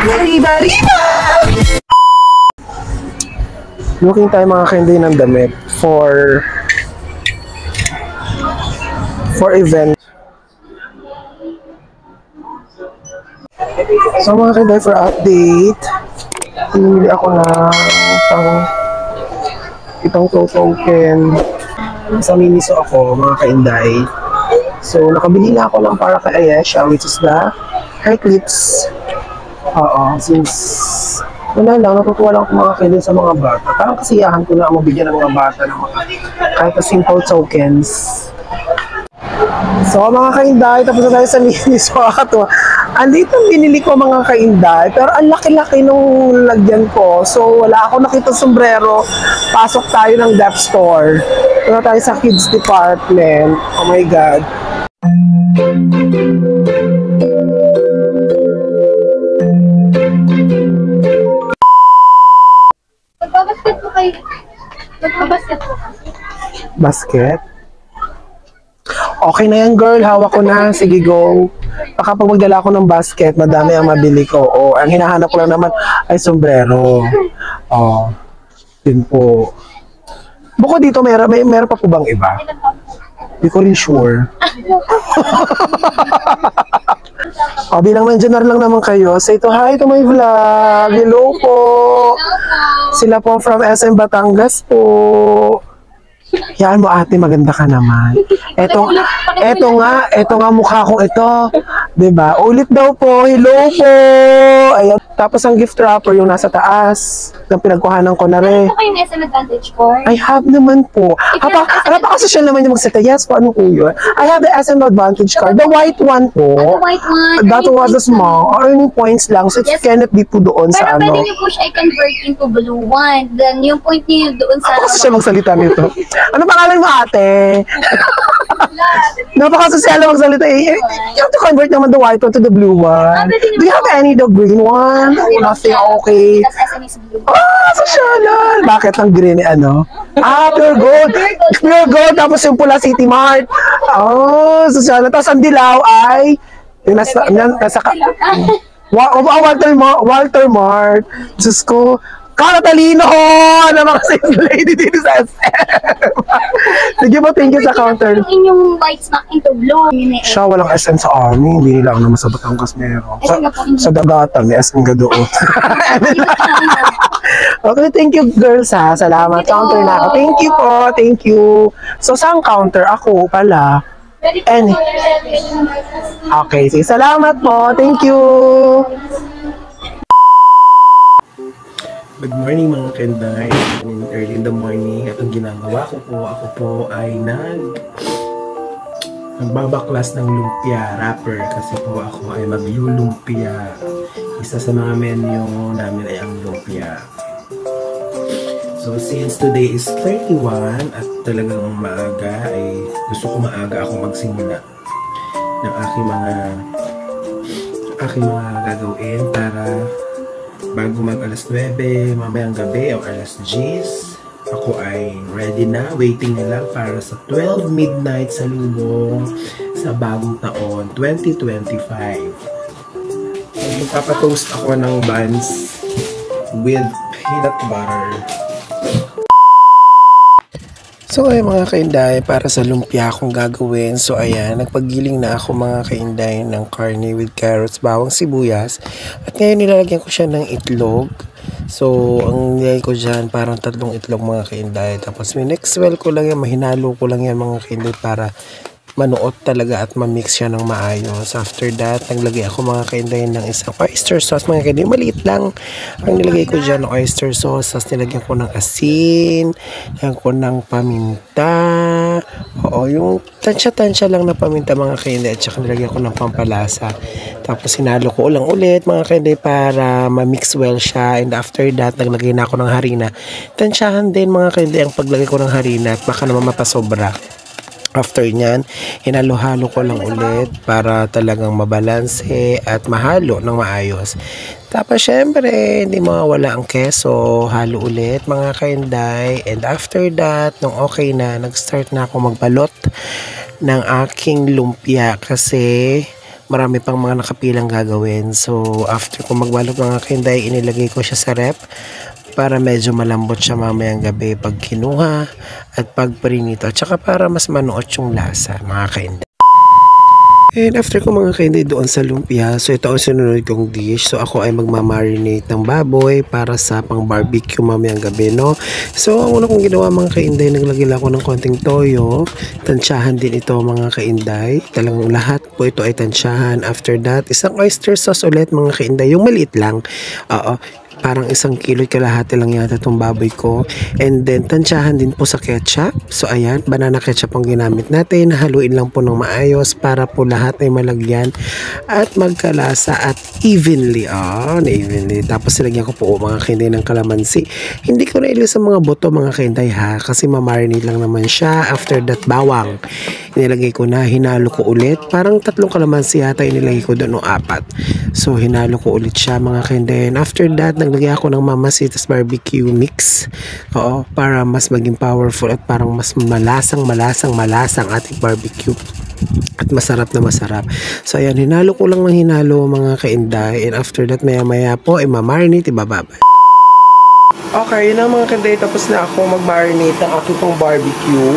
Arriba! Looking tayo mga kainday ng damit for event. So mga kainday, for update, pinili ako ng itong token sa Miniso ako mga kainday. So nakabili na ako lang para kay Ayesha, which is the hair clips. Since wala lang, natutuwa lang ako mga kainday sa mga bata. Parang kasiyahan ko na mabigyan ng mga bata ng mga kahit simple tokens. So mga kainday, tapos na tayo sa Miniso. Andito binili ko mga kainday, pero ang laki-laki nung lagyan ko. So wala ako nakita sombrero. Pasok tayo ng Dep Store. Ito tayo sa kids department. Oh my God. Magbabasket po kayo. Magbabasket po. Basket? Okay na yan, girl. Hawak ko na. Sige, go. Baka pag magdala ako ng basket, madami ang mabili ko. Ang hinahanap ko lang naman ay sombrero. Yun po. Bukod dito, meron pa po bang iba? Hindi ko rin sure. Bilang nandiyan lang naman kayo, say to hi to my vlog. Hello po. Sila po from SM Batangas po. Yan mo ate, maganda ka naman. Eto nga mukha ko ito. Diba? Ulit daw po. Hello po. Ayan. Tapos ang gift wrapper yung nasa taas. Yung pinagkuhanan ko na rin. Ito kayong SM Advantage card? I have naman po. Napaka-social naman yung magsalita. Yes po, ano po yun? I have the SM Advantage card. The white one po. The white one. That was the small. Earning points lang. So it cannot be po doon sa ano. Pero pwede niyo po siya i-convert into blue one. Then yung point niyo doon sa... Ako kasi siya magsalita nito. Ano pangalan mo ate? Napaka-social na magsalita eh. You have to convert naman the white one to the blue one. Do you have any the green one? Nothing, okay. Sosyalan. Bakit lang green ano? Pure gold. Pure gold. Tapos yung pula City Mart. Sosyalan. Tapos ang dilaw ay yung nasa Walter Mart. Diyos ko. Karatalino na mga sales lady dito sa SM. Sige po, thank you sa counter. Yung inyong white smack into blue. Siya, walang SM sa army. Hindi nila naman sa Batangas meron. Sa Dagatan, may SM ka doon. Okay, thank you girls ha. Salamat. Counter na ako. Thank you po. Thank you. So, saan counter? Ako pala. Okay, sige. Salamat po. Thank you. Good morning mga kenday. Early in the morning. At ang ginagawa ko po, ako po ay nagbabaklas ng lumpia wrapper kasi po ako ay maglulumpia. Isa sa mga menu namin ay ang lumpia. So since today is 31 at talagang maaga ay gusto ko maaga ako magsimula ng aking mga gagawin para bago mag alas 9, mamayang gabi o alas 10, ako ay ready na, waiting na lang para sa 12 midnight sa lubong sa bagong taon, 2025. Magpapatoast ako ng buns with peanut butter. So ay mga kainday, para sa lumpia akong gagawin. So ayan, nagpagiling na ako mga kainday ng karne with carrots, bawang, sibuyas. At ngayon nilalagyan ko siya ng itlog. So ang nilagay ko dyan parang 3 itlog mga kainday. Tapos minix well ko lang yan, mahinalo ko lang yan mga kainday para manuot talaga at ma-mix siya ng maayos. After that, naglagay ako mga kainday ng isang oyster sauce. Mga kainday, maliit lang ang nilagay ko dyan ng oyster sauce. Tapos nilagyan ko ng asin, nilagyan ko ng paminta. Yung tansya-tansya lang na paminta mga kainday. At saka nilagyan ko ng pampalasa. Tapos sinalo ko ulang ulit mga kainday para ma-mix well siya. And after that, naglagay na ako ng harina. Tansyahan din mga kainday ang paglagay ko ng harina at baka naman mapasobra. After nyan, hinalo-halo ko lang ulit para talagang mabalanse at mahalo ng maayos. Tapos syempre, hindi mawawala ang keso. Halo ulit mga kainday. And after that, nung okay na, nag-start na ako magbalot ng aking lumpia kasi marami pang mga nakapilang gagawin. So after ko magbalot mga kainday, inilagay ko siya sa rep para medyo malambot siya mamayang gabi pag kinuha at pag prinito, at saka para mas manuot yung lasa mga kainday. And after ko mga kainday doon sa lumpia, so ito ang sunod kong dish. So ako ay magmamarinate ng baboy para sa pang barbecue mamayang gabi, no? So ang una kong ginawa mga kainday, naglagay lang ako ng konting toyo. Tansyahan din ito mga kainday. Talagang lahat po ito ay tansyahan. After that, isang oyster sauce ulit mga kainday. Yung maliit lang. Oo. Parang 1 kilo kalahati lang yata itong baboy ko. And then, tansyahan din po sa ketchup. So, ayan, banana ketchup ang ginamit natin. Haluin lang po ng maayos para po lahat ay malagyan at magkalasa at evenly. Evenly. Tapos, silagyan ko po mga kainday ng kalamansi. Hindi ko na ilis sa mga buto mga kainday ha, kasi mamarinate lang naman siya. After that, bawang. Inilagay ko na, hinalo ko ulit. Parang 3 kalamansi yata inilagay ko doon o 4. So, hinalo ko ulit siya mga kainday. And after that, naglagay ako ng Mamacita's barbecue mix. Oo, para mas maging powerful at parang mas malasang ating barbecue. At masarap na masarap. So, ayan, hinalo ko lang ng hinalo mga kainday. And after that, maya po, mamarinate, ibababa. Okay, yun ang mga kainday. Tapos na ako mag-marinate ng aking pong barbecue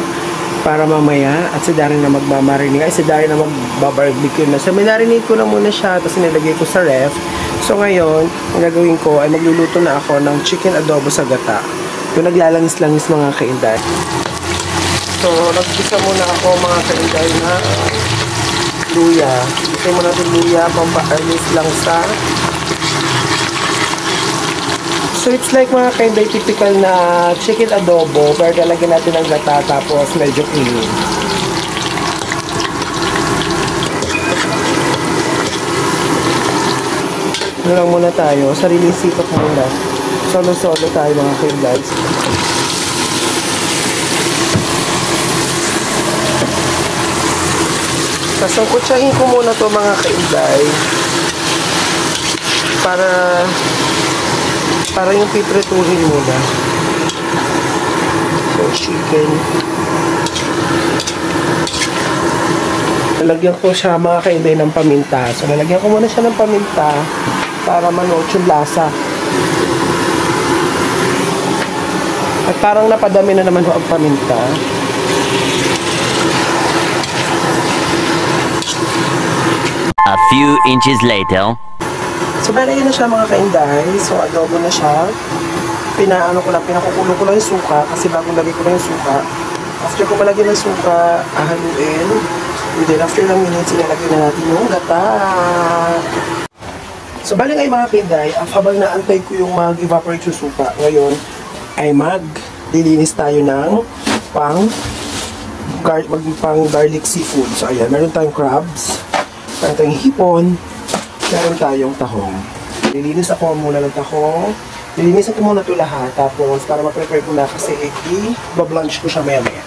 para mamaya, at si Darren na magmamarinate, ay si Darren na magbabarbecue na. So, minarinate ko na muna siya, tapos nilagay ko sa ref. So, ngayon, ang gagawin ko ay magluluto na ako ng chicken adobo sa gata. Yung naglalangis-langis mga kainday. So, nagpisa muna ako mga kainday na luya. Gusto mo natin luya, pampaalis lang sa. So, it's like mga kainday typical na chicken adobo, pero lalagyan natin ng gata tapos medyo creamy. Ano lang muna tayo, sariling sipat muna. Solo-solo tayo mga kainday. Sasangkutsahin ko muna to mga kainday para yung pipretuhin muna. So, chicken. Lalagyan ko siya mga kainday ng paminta. So, lalagyan ko muna siya ng paminta para manuot yung lasa. At parang napadami na naman ang paminta. A few inches later. So, bali na siya mga kainday. So, adobo na siya. Pinakukulo ko lang yung suka kasi bagong lagay ko lang yung suka. After ko malagyan ng suka, ahaluin. And then, after ng minutes, ilalagay na natin yung gata. So, bali ngayon mga kainday, habang naantay ko yung mag-evaporate yung suka, ngayon ay maglilinis tayo ng pang garlic seafood. So, ayan, meron tayong crabs, meron tayong hipon, meron tayong tahong. Lilinis ako muna ng tahong. Lilinisan ko muna ito lahat. Tapos, para ma-prepare ko na kasi i-blanch ko siya maya-maya.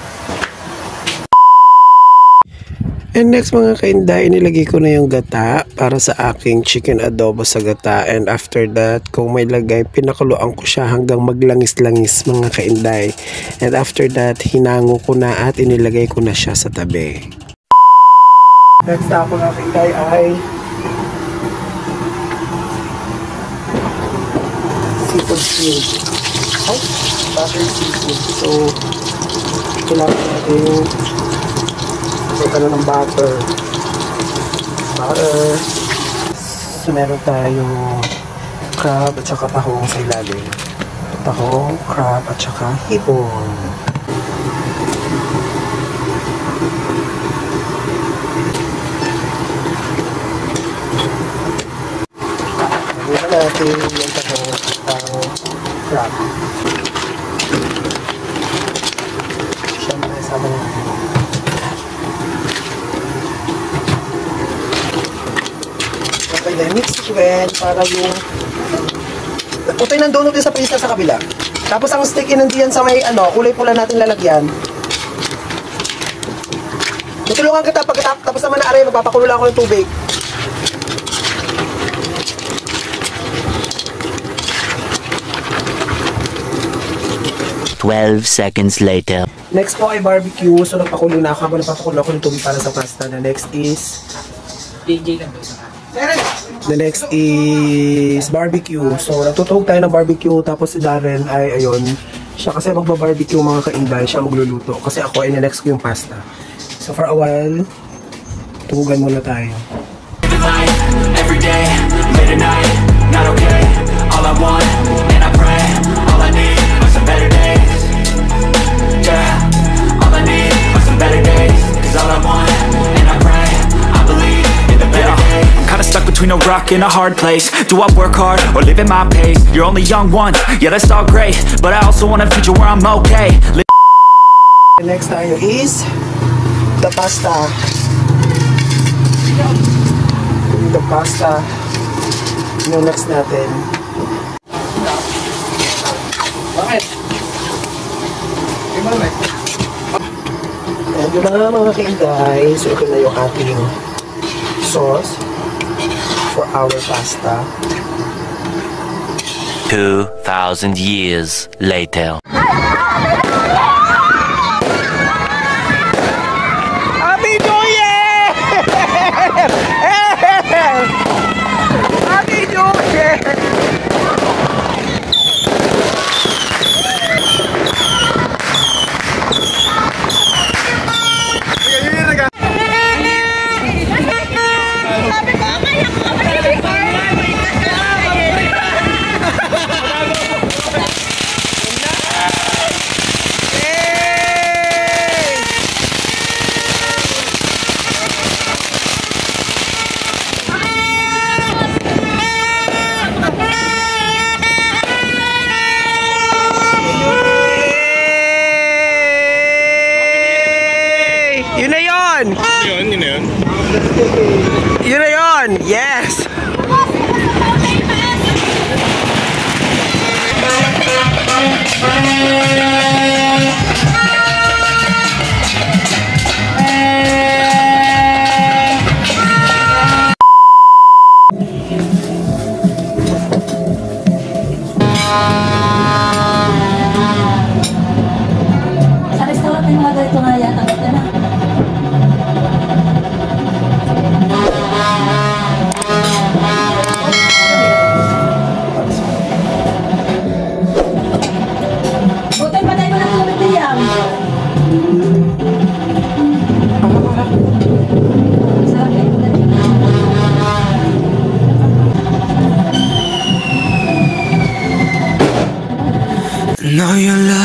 And next mga kainday, nilagay ko na yung gata para sa aking chicken adobo sa gata. And after that, kung may lagay, pinakuluan ko siya hanggang maglangis-langis mga kainday. And after that, hinango ko na at inilagay ko na siya sa tabi. Next ako mga kainday ay seafood cube. Ay, butter seafood. So, kailangan natin magkaroon ng butter. So, meron tayong crab at saka tahong sa ilalim. Tahong, crab at saka hipon. Lagyan natin yung tahong at crab. Siyempre, sama natin. Okay, then mix it well para yung utay ng donut din sa freezer sa kabila. Tapos ang sticky nandiyan sa may kulay pula natin lalagyan. Tutulungan kita tapos naman na aray, magpapakulo lang ako ng tubig. "12 seconds later." Next po ay barbecue. So nagpakulo na ako. Habang nagpapakulo ako ng tubig para sa pasta. The next is The next is barbecue. So, nagtutuhog tayo ng barbecue. Tapos si Darren ay, ayun, siya kasi magba-barbecue mga kainday. Siya magluluto. Kasi ako ay next ko yung pasta. So, for a while, tuhugan muna tayo. Every day, late at night, not okay. All I want, and I pray, all I need are some better days. Yeah, all I need are some better days. Cause all I want, and I pray, I believe in the better days. I'm kinda stuck between a rock and a hard place. Do I work hard or live at my pace? You're only young once, yeah that's all great, but I also want a future where I'm okay. The next tayo is the pasta. The pasta yung next natin. Bakit? And yun na mga kainday. So ito na yung ating sauce for our pasta. 2,000 years later. Happy New Year! Happy New Year! Yun na yun! Yun na yun! Yes! Sa restaurant ng mga ganito nga yata ito na. Butoy, patay mo ng tubig niyang. Sabi, Know your love